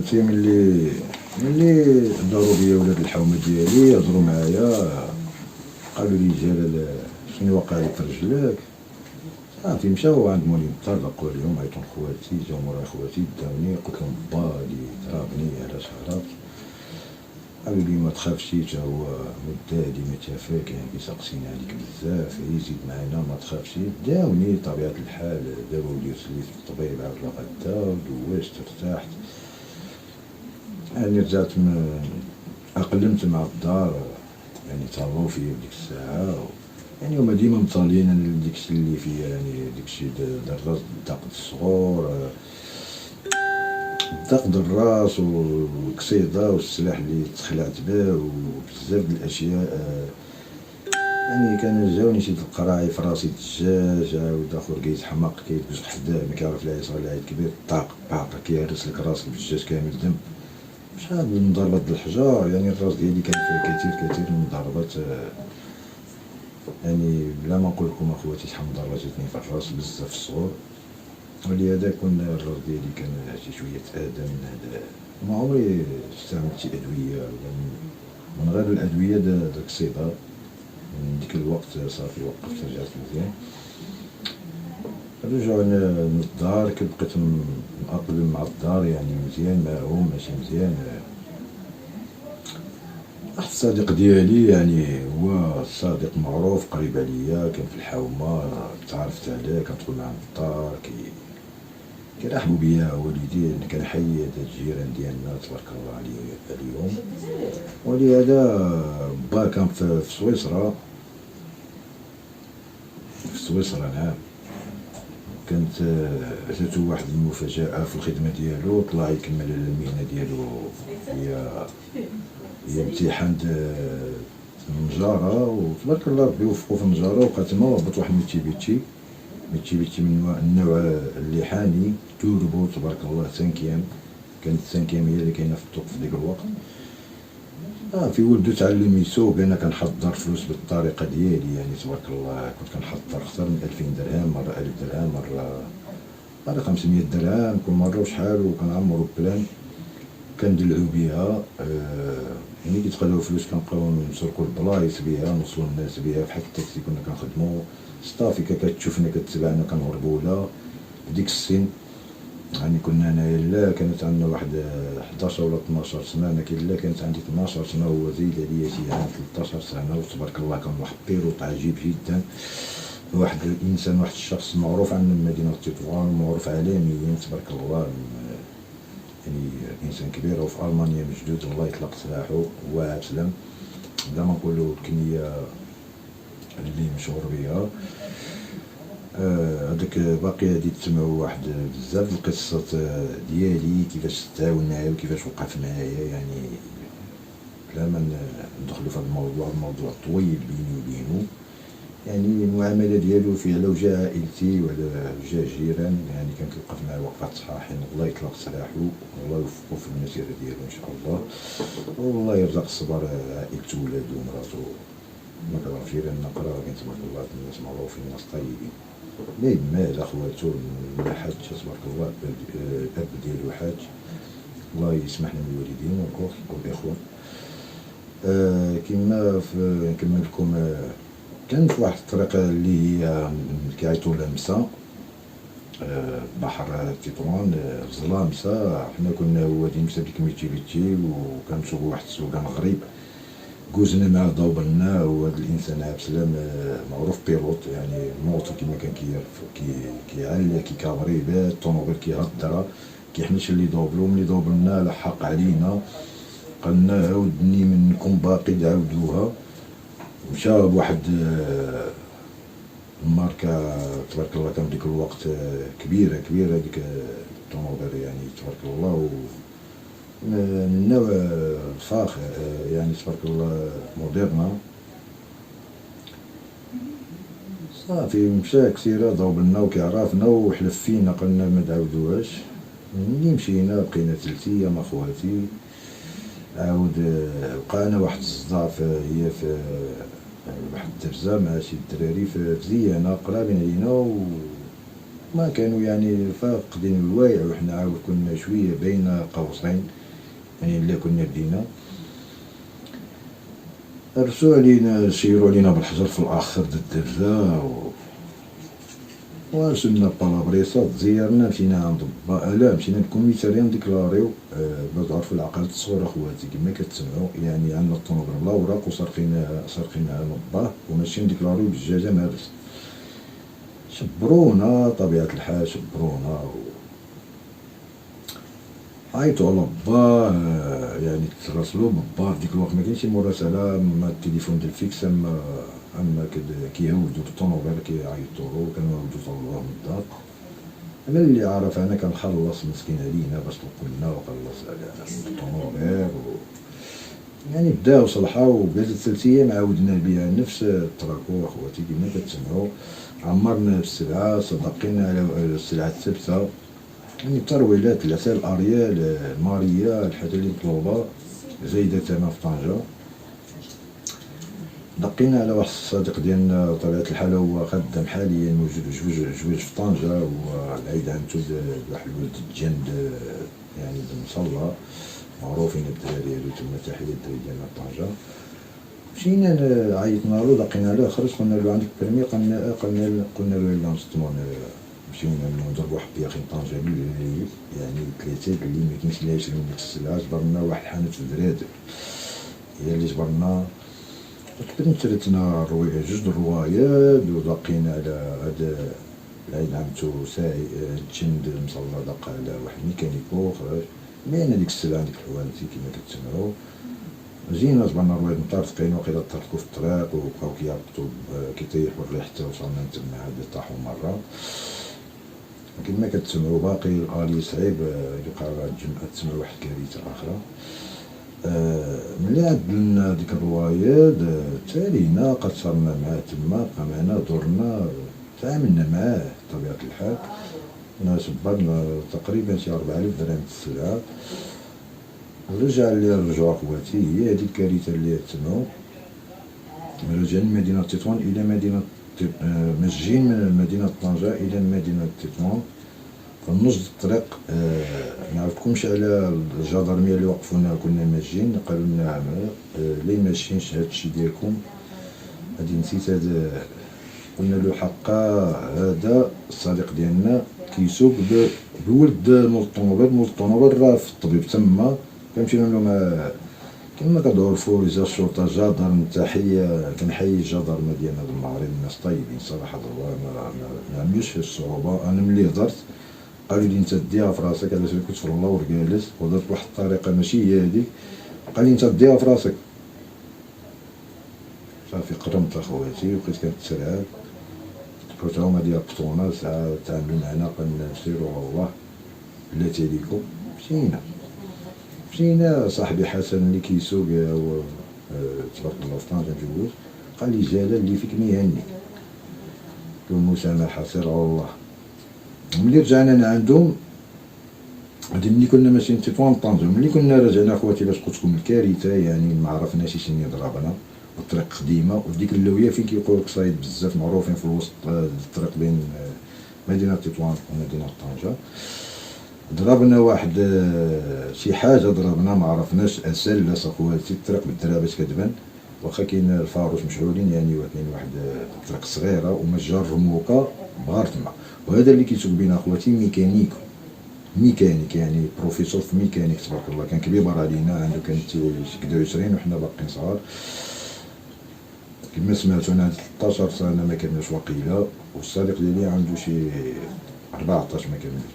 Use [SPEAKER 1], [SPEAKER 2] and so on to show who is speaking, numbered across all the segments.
[SPEAKER 1] صافي ملي داروا بيا ولاد الحومه ديالي هضروا معايا، قالوا لي جلال شنو واقع لك في رجلك؟ صافي مشاو عند مولي الدار لقوا لهم عيطوا لخواتي، جاو موراي خواتي داوني، قلت لهم با لي ضربني علاش هربت؟ قالوا لي ما تخافش تا هو مدادي متفاك يعني كيسقسينا عليك بزاف، يزيد معانا ما تخافش. داوني طبيعة الحال دابا وليت سليت في الطبيب عاود غدا ودوزت ارتحت، يعني رجعت أقلمت مع الدار، يعني تهلاو فيا بديك الساعة، يعني هما ديما مطالين انا داكشي اللي فيا، يعني داكشي الراس الضغط الصغور، الضغط الراس والكسيدة والسلاح اللي تخلعت به وبزاف د الاشياء. يعني كانوا جاوني شي القراعي في راسي الدجاج، عاود اخر كيتحمق كيدوز حداه ما كيعرف لا يصغر لا كبير، طاق باق كيهرس لك راسك بالدجاج كامل دم، شحال من ضربات د الحجار. يعني الراس ديالي كان فيه كثير من الضربات، يعني بلا ما نقول لكم اخواتي شحال من ضربه جاتني في الراس بزاف في الصغور. ولهذا كون الراس ديالي كان شي شويه تآدى من هذا، ما عمري استعملت شي ادويه ولا من غير الادويه داك الصداع. من ديك الوقت صافي وقفت، رجعت مزيان. رجعنا للدار بقيت نأقلم مع الدار، يعني مزيان معاهم ماشي مزيان. واحد الصديق ديالي يعني هو صديق معروف قريب عليا، كان في الحومه، تعرفت عليه كندخل معاه للدار، كيرحبوا بيا والديه، كنحيي هاد الجيران ديالنا تبارك الله عليهم. ولهذا با كان في سويسرا، نعم. كانت جاتو واحد المفاجأة في الخدمة ديالو، طلع يكمل المهنة ديالو، هي امتحان النجارة، وتبارك الله ربي وفقو في النجارة وبقى تما وهبط واحد ميتشيبيتشي من النوع اللحاني توربو تبارك الله، سانكيام، كانت سانكيام هي اللي كاينة في السوق في ديك الوقت. في ولدو تعلم يسوق، انا كنحضر فلوس بالطريقه ديالي، يعني تبارك الله كنت كنحضر اكثر من 2000 درهم، مره 1000 درهم، مره 500 درهم كل مره وشحال، وكنعمرو بلان كندلعو بها. ملي كيتقلاو فلوس كنبقاو نسرقو البلايص بها، نوصلو الناس بها، بحال التاكسي كنا كنخدمو، ستافي كتشوفنا كتبعنا كنهربو لها بديك السن. يعني كنا انايا لا كانت عندنا واحد 11 ولا 12 سنه، انا لا كانت عندي 12 سنه وهو زايد عليا شي عام 13 سنه، وتبارك الله كان واحد بيروط عجيب جدا، واحد الانسان، واحد الشخص معروف عندنا مدينه تطوان، معروف عالميا تبارك الله، يعني انسان كبير، وفي المانيا مجدود، الله يطلق سراحه هو سلام، بلا ما نقولوا الكنيه اللي مشهور بها. هذاك باقي غادي تسمعوا واحد بزاف القصص ديالي، كيفاش تعاون معايا وكيفاش وقف معايا، يعني بلا ما ندخلوا في هذا الموضوع طويل بيني وبينه. يعني المعامله ديالو في على وجه عائلتي وعلى وجه جيران، يعني كان كيوقف معايا وقفات صحاحين، الله يطلق سراحه والله يوفقه في المسيره ديالو ان شاء الله، والله يرزق الصبر عائلته وولادو ومراتو. ما كنعرفش غير نقرا، كاين تبارك الله الناس معروفين، الناس طيبين، لا يمال اخواتو من حاج تبارك الله، الاب ديالو حاج، الله يسمح لنا الوالدين والاخوه. كما نكمل لكم، كانت واحد الطريقه اللي هي كيعيطوا لها مسا، بحر تطوان، زلامسا، حنا كنا وادي مسا ديك ميتشيبيتشي، وكنمشيو واحد السوقان غريب، جوزنا معاه ضوبلنا، وهذا الانسان عبد السلام معروف بيلوط، يعني موطو كيما كان كيعلى كيكابري بها الطوموبيل كيهدرها، كيحملش اللي ضوبلو، ملي ضوبلنا لحق علينا، قالنا عاودني منكم باقي عاودوها، مشى بواحد الماركه تبارك الله، كان ديك الوقت كبيره ديك الطوموبيل، يعني تبارك الله، من النوع الفاخر، يعني تبارك الله موديرنا. صافي مشى كسيرة ضوبلنا وكيعرفنا وحلف فينا، قالنا ما تعاودوهاش. ملي مشينا بقينا 3 أيام اخواتي، عاود وقعنا واحد الصداع هي في واحد الدرزه مع شي دراري في زيانه قرابين علينا، وما كانوا يعني فاقدين الوعي، وحنا عاود كنا شويه بين قوسين يعني إلا كنا بدينا رسو علينا، سيرو علينا بالحجر في الآخر د الدرزا وصلنا بالابريصات، زيارنا مشينا عند با لا مشينا للكوميساريا نديكلاريو باش تعرفو العقارات الصغيرة خواتي كما كتسمعو، يعني عندنا الطونوبيل بلا وراق وسارقينها من با وماشي نديكلاريو بالجاجة مابس. شبرونا طبيعة الحال، شبرونا عيطو على با، يعني تراسلو ببا في ديك الوقت مكاينش مراسلة مع التليفون ديال الفيكس، اما كيهودو بالطونوبيل كيعيطولو كنهودو طلبوه من الدار. انا اللي عارف انا كنخلص مسكين علينا باش توكلنا وخلص على الطونوبيل يعني بداو صلحاو وبدات 3 أيام عاودنا بها نفس التراكو اخواتي كما كتسمعو. عمرنا بالسلعة، صدقينا على السلعة الثابتة، يعني الترويلات، العسل الاريال، الماريا، الحاجة اللي مطلوبة زايدة تما في طنجة. دقينا على واحد الصديق ديالنا بطبيعة الحال هو خدام حاليا موجود جوج في طنجة، والعيد عندو واحد الولد الجند يعني بمصلى معروفين الدراري هادو تما، تحية الدراري ديالنا في طنجة. مشينا عيطنالو دقينا عليه خرج، قلنا له عندك برمي؟ قلنا له لا نصدمو نمشيو نضربو واحد بياخين طنجة بالليل، يعني 3 اللي مكاينش اللي يشريو ديك السلعة. جبرنا واحد الحانوت في درادر هي اللي جبرنا، شريتنا جوج الروايات ودقينا على هاد العيد عمتو ساي تشند مصلى دق على واحد ميكانيكو خرج بين هاديك السلعة ديك الحوانتي كما كتسمعو. جينا جبرنا الروايد مطرطقين وقيلا طرطقو في الطريق وبقاو كيهبطو كيطيحو الريح حتى وصلنا تما عاد طاحو مرة. كما كتسمعو باقي الالي صعيب يوقع تسمع واحد الكارثة اخرى. ملي عدلنا ديك الروايات تالينا قصرنا معاه تما، بقى معنا درنا تعاملنا معاه بطبيعة الحال. صبرنا تقريبا شي 4000 درهم في السلعة. رجع لي الرجوع خواتي، هي هادي الكارثة اللي تسمعو. رجع من مدينة تطوان إلى مدينة مسجين، من مدينة طنجة إلى مدينة تطوان في النص الطريق. معرفتكمش على الجدرمية اللي وقفونا كنا ماشيين، قالوا لنا لي ماشيينش هادشي ديالكم، هادي نسيت هاد. قلنا له حقا هذا الصديق ديالنا كيسوق بولد مول الطونوبيل راه في الطبيب تما. كنمشيو لهم كما كتعرفوا رجال الشرطة جدرم، تحية كنحيي الجدرمة ديالنا المغرب، الناس طيبين صراحة الله، ما عملوش فيه الصعوبة. أنا ملي هضرت قالوا لي انت ديها في راسك، علاش كنت في اللور جالس وهضرت بواحد الطريقة ماشي هي هاديك، قال لي انت ديها في راسك. صافي قرمت اخواتي وبقيت كنتسرعب، كنت هما ديال البطونة ساعة تعاملوا معنا، قالنا سيروا والله بلاتي عليكم. مشينا صاحبي حسن اللي كيسوق هو تبارك الله في طنجة مجوز، قال لي جلال اللي فيك ميهني المسامحة سير على الله. ملي رجعنا عندهم هادي ملي كنا ماشيين تطوان طنجة، ملي كنا رجعنا اخواتي باش قلت لكم الكارثة، يعني ما عرفناش شنو ضربنا والطريق قديمة، وفي ديك اللوية فين كيقولك صايد بزاف معروفين في الوسط الطريق بين مدينة تطوان ومدينة طنجة. ضربنا واحد شي حاجة ضربنا ما عرفناش اساس اخواتي، الطريق بالدرابات كتبان واخا كاين الفاروس مشعولين يعني، وكاين واحد الطريق صغيرة ومجال رموكة بغار تما. وهذا اللي كيسوق بينا اخواتي ميكانيك يعني بروفيسور في ميكانيك تبارك الله، كان كبير علينا، عنده كانت شي كدا 20 وحنا باقيين صغار. كما سمعتو انا عندي 13 سنة ما كملش وقيله، والصديق ديالي عنده شي 14 ما كملش.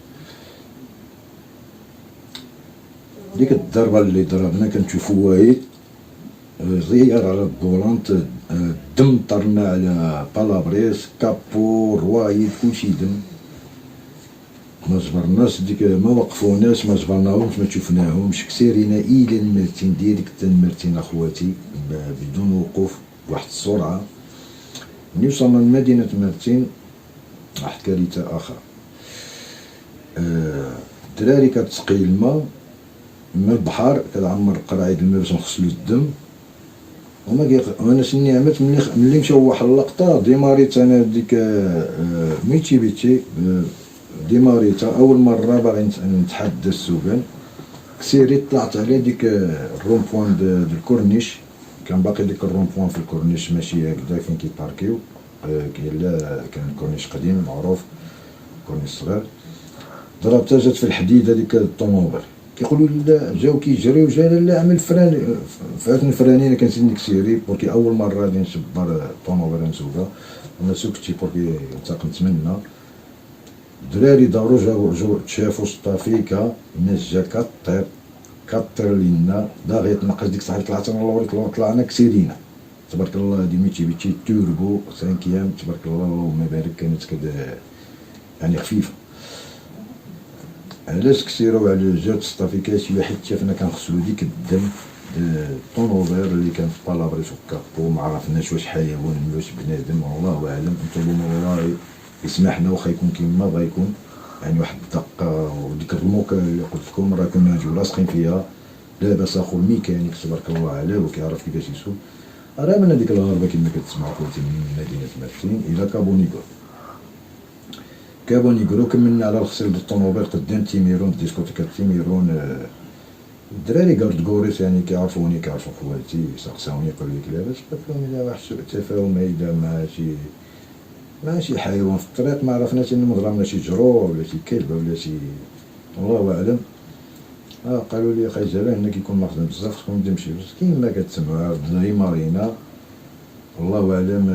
[SPEAKER 1] ديك الضربة اللي ضربنا كنشوفو وايد غير على البولانت، الدم طرنا على بالابريس، كابو، روايد، كلشي دم. ما جبرناش ديك، ما وقفوناش، ما جبرناهمش، ما شفناهمش، كسيرينا الى المرتين ديالك حتى المرتين اخواتي بدون وقوف بواحد السرعة. ملي وصلنا لمدينة مرتين واحد كارثة اخرى. الدراري كتسقي الماء من البحر، كتعمر قراعيد الماء باش نغسلو الدم، وانا شي نعمت ملي مشاو واحد اللقطة ديماريت انا ديك ميتشيبيتشي، ديماريتا اول مرة باغي نتحدى السوقان، كسيري طلعت على ديك الرون بوان دو الكورنيش. كان باقي ديك الرون بوان في الكورنيش ماشي هكذا فين كيباركيو، كاين لا كان الكورنيش قديم معروف، كورنيش صغير. ضربتها جات في الحديد هذيك الطوموبيل، كيقولوا لي لا جاو كيجريو جا لا عمل فران، فاتني فراني انا كنزيد نكسيري بوركي اول مره غادي نشبر الطوموبيل نسوقها، انا سوقتي بوركي انتقمت منا. الدراري دارو جاو تشافو سطافيكا، الناس جا كطير لينا باغي تنقص ديك الساعه طلعت انا لوري، طلعنا كسيرينا تبارك الله. هادي ميتشيبيتشي توربو 5 تبارك الله اللهم بارك، كانت كدا يعني خفيفه. علاش كسيرو على جات سطافيكا شي واحد شافنا كنغسلو ديك الدم الطونوبير اللي كان في بالابري في الكابو، ما عرفناش واش حيوان واش بنادم والله اعلم. نطلبو من الله يسمحنا واخا يكون كيما بغا يكون، يعني واحد الدقه. وديك الرموكه اللي قلت لكم راه كنا نجيو لاصقين فيها، لاباس اخو الميكانيك تبارك الله عليه وكيعرف كيفاش يسوق. راه من هذيك الغربه كما كتسمعوا خوتي من مدينه مرسين الى كابونيغو. كابونيغرو كملنا على الغسيل ديال الطوموبيل قدام تيميرون، ديسكوتيكا تيميرون. الدراري كارد كوريس يعني كيعرفوني كيعرفو خواتي، سقساوني قالوا لي لاباس، قلت لهم الا واحد سوء تفاهم هيدا مع شي حيوان في الطريق، ما عرفناش انهم ضربنا شي جرو ولا شي كلب ولا شي الله اعلم. قالوا لي اخي جلال هنا كيكون مخزن بزاف تكون تمشي، بس كيما كتسمعوا هي مارينا الله اعلم.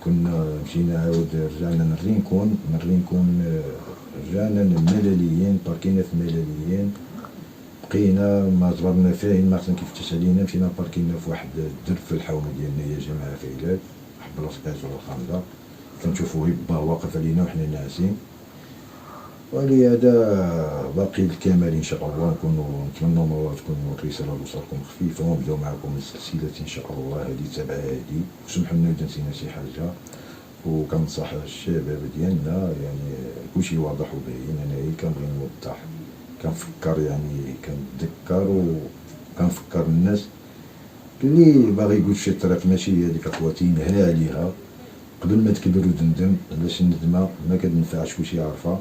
[SPEAKER 1] كنا مشينا عاود رجعنا من رينكون رجعنا للملاليين، باركينا في الملاليين، بقينا ما جبرنا فاين ما خصنا كيفتش علينا، مشينا باركينا في واحد الدرب في الحومه ديالنا يا جماعه فايلات، واحد بلاصه ولا الخمسه، كنشوفو با واقف علينا وحنا ناعسين. ولهذا باقي الكمال ان شاء الله. نتمنى من الله تكون الرساله لوصلكم خفيفه، ونبداو معكم السلسله ان شاء الله هذه تبع هذه. وسمحوا لنا اذا نسينا شي حاجه، وكنصح الشباب ديالنا يعني كلشي واضح وباين. انا كنبغي نوضح، كنفكر يعني كنتذكر وكنفكر الناس اللي باغي يقول شي طريق ماشي هذيك اخواتي نهى عليها قبل ما تكبر وتندم، علاش الندمه ما كتنفعش كلشي يعرفها.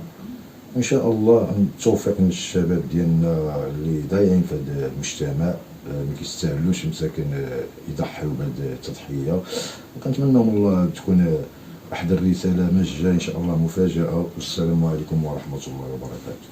[SPEAKER 1] ان شاء الله التوفيق من الشباب ديالنا اللي ضايعين في هذا المجتمع، ما كيستاهلوش مساكن يضحيو بهذه التضحيه. وكنتمنى من الله تكون واحد الرساله مجه ان شاء الله مفاجاه. والسلام عليكم ورحمه الله وبركاته.